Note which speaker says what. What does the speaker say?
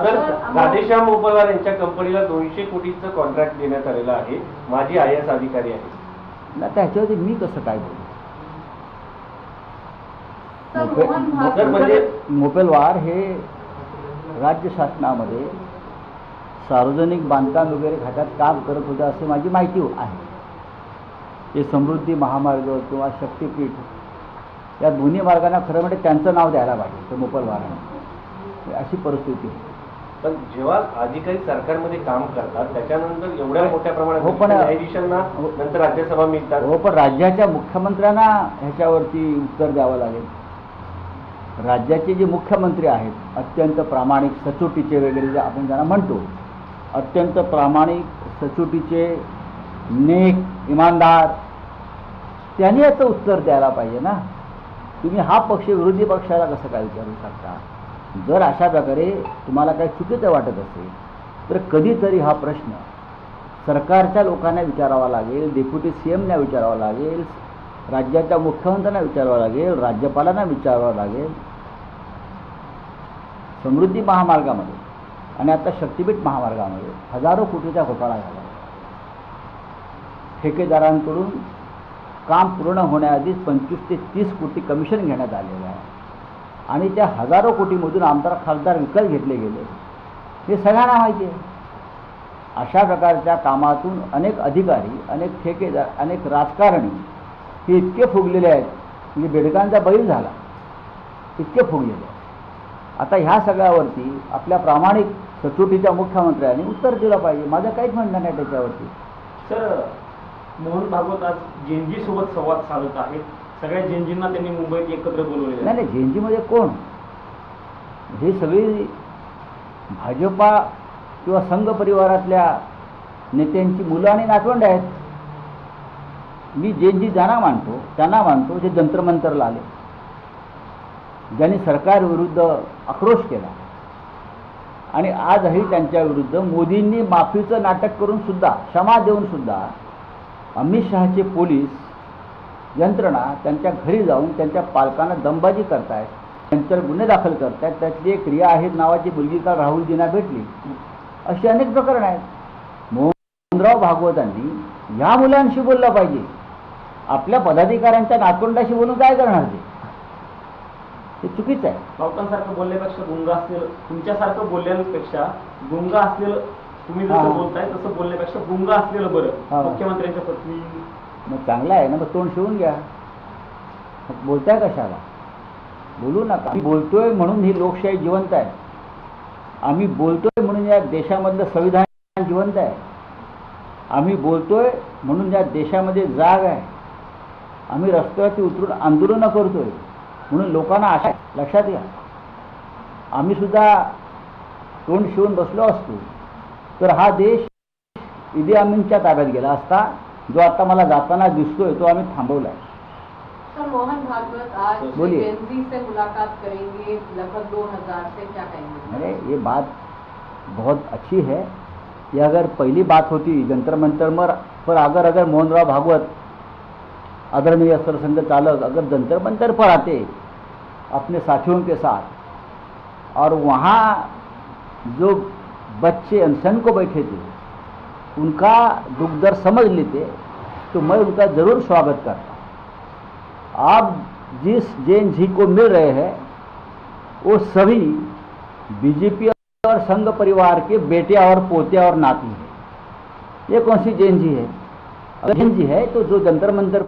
Speaker 1: तर राधेश्याम मोपलवार यांच्या कंपनीला 200 कोटीचं कॉन्ट्रॅक्ट देण्यात आलेलं आहे, माझी IAS अधिकारी आहे
Speaker 2: ना, त्याच्यावरती मी कसं काय बोलू?
Speaker 1: म्हणजे
Speaker 2: मोपलवार हे राज्य शासनामध्ये सार्वजनिक बांधकाम वगैरे खात्यात काम करत होते असे माझी माहिती आहे. ते समृद्धी महामार्ग किंवा शक्तीपीठ या दोन्ही मार्गांना खरं म्हणजे त्यांचं नाव द्यायला पाहिजे ते मोपलवारांनी, अशी परिस्थिती.
Speaker 1: पण जेव्हा अधिकारी सरकारमध्ये काम करतात त्याच्यानंतर एवढ्या मोठ्या प्रमाणात
Speaker 2: हो, पण
Speaker 1: न्यायाधीशांना नंतर राज्यसभा मिळतात.
Speaker 2: हो, पण राज्याच्या मुख्यमंत्र्यांना ह्याच्यावरती उत्तर द्यावं लागेल. राज्याचे जे मुख्यमंत्री आहेत अत्यंत प्रामाणिक, सचोटीचे वगैरे जे आपण ज्यांना म्हणतो, अत्यंत प्रामाणिक, सचोटीचे, नेक, इमानदार, त्यांनी याचं उत्तर द्यायला पाहिजे ना. तुम्ही हा पक्ष विरोधी पक्षाला कसं काय विचारू शकता? जर अशा प्रकारे तुम्हाला काही चुकीचं वाटत असेल तर कधीतरी हा प्रश्न सरकारच्या लोकांना विचारावा लागेल, डेप्युटी CMना विचारावा लागेल, राज्याच्या मुख्यमंत्र्यांना विचारावं लागेल, राज्यपालांना विचारावं लागेल. समृद्धी महामार्गामध्ये आणि आता शक्तीपीठ महामार्गामध्ये हजारो कोटीचा घोटाळा झाला. ठेकेदारांकडून काम पूर्ण होण्याआधीच 25 ते 30 कोटी कमिशन घेण्यात आलेलं आहे आणि त्या हजारो कोटीमधून आमदार खासदार विकत घेतले गेले, हे सगळ्यांना माहिती आहे. अशा प्रकारच्या कामातून अनेक अधिकारी, अनेक ठेकेदार, अनेक राजकारणी हे इतके फुगलेले आहेत म्हणजे बेडकांचा बैल झाला, इतके फुगलेले आहेत. आता ह्या सगळ्यावरती आपल्या प्रामाणिक सचोटीच्या मुख्यमंत्र्यांनी उत्तर दिलं पाहिजे. माझं काहीच म्हणणं नाही त्याच्यावरती.
Speaker 3: सर, मोहन भागवत आज जेनजी सोबत संवाद साधत आहेत. सगळ्या जेनजींना त्यांनी मुंबईत एकत्र बोलवले.
Speaker 2: नाही नाही, जेनजीमध्ये कोण? हे सगळी भाजपा किंवा संघ परिवारातल्या नेत्यांची मुलं आणि नातवंड आहेत. मी जेनजी ज्यांना मानतो त्यांना मानतो जे जंतर मंतरला आले, ज्यांनी सरकारविरुद्ध आक्रोश केला आणि आजही त्यांच्या विरुद्ध मोदींनी माफीचं नाटक करून सुद्धा, क्षमा देऊन सुद्धा अमित शहाचे पोलीस यंत्रणा त्यांच्या घरी जाऊन त्यांच्या पालकांना दमबाजी करतायत, त्यांच्यावर गुन्हे दाखल करतायत. त्यातली एक रिया आहेत नावाची मुलगी काल राहुलजींना भेटली. अशी अनेक प्रकरणं आहेत. मोहनराव भागवतांनी ह्या मुलांशी बोललं पाहिजे. आपल्या पदाधिकाऱ्यांच्या नातवंडाशी बोलून काय करणार ते चुकीचं आहे.
Speaker 3: राऊतांसारखं बोलण्यापेक्षा गुंगा असलेलं, तुमच्यासारखं बोलण्यापेक्षा गुंगा असलेलं, तुम्ही जसं बोलताय तसं बोलण्यापेक्षा गुंगा असलेलं बरं. मुख्यमंत्र्यांच्या पत्नी
Speaker 2: मग चांगलं आहे ना, मग तोंड शिवून घ्या. मग बोलताय कशाला? बोलू नका. आम्ही बोलतोय म्हणून ही लोकशाही जिवंत आहे. आम्ही बोलतोय म्हणून या देशामधलं संविधान जिवंत आहे. आम्ही बोलतोय म्हणून या देशामध्ये जाग आहे. आम्ही रस्त्यावरती उतरून आंदोलनं करतोय म्हणून लोकांना आशा आहे. लक्षात घ्या, आम्ही सुद्धा तोंड शिवून बसलो असतो तर हा देश इदी अमीनच्या ताब्यात गेला असता. जो आता मला जाताना दिसतोय तो आम्ही थांबवला आहे.
Speaker 4: सर, मोहन भागवत आज
Speaker 2: बोलिए।
Speaker 4: जेनजी से मुलाकात करेंगे, लगभग 2000 से, क्या कहेंगे?
Speaker 2: अरे ये बात बहुत अच्छी है. ये अगर पहली बात होती जंतर मंतर पर अगर मोहनराव भागवत आदरणीय सरसंघ चालक अगर जंतर मंतर पर आते अपने साथियों के साथ और वहाँ जो बच्चे अनशन को बैठे थे उनका दुख दर्द समझ लेते तो मैं उनका ज़रूर स्वागत करता. आप जिस जैन जी को मिल रहे हैं वो सभी बीजेपी और संघ परिवार के बेटे और पोते और नाती हैं. ये कौन सी जैन जी है? अगर जैन जी है तो जो जंतर मंतर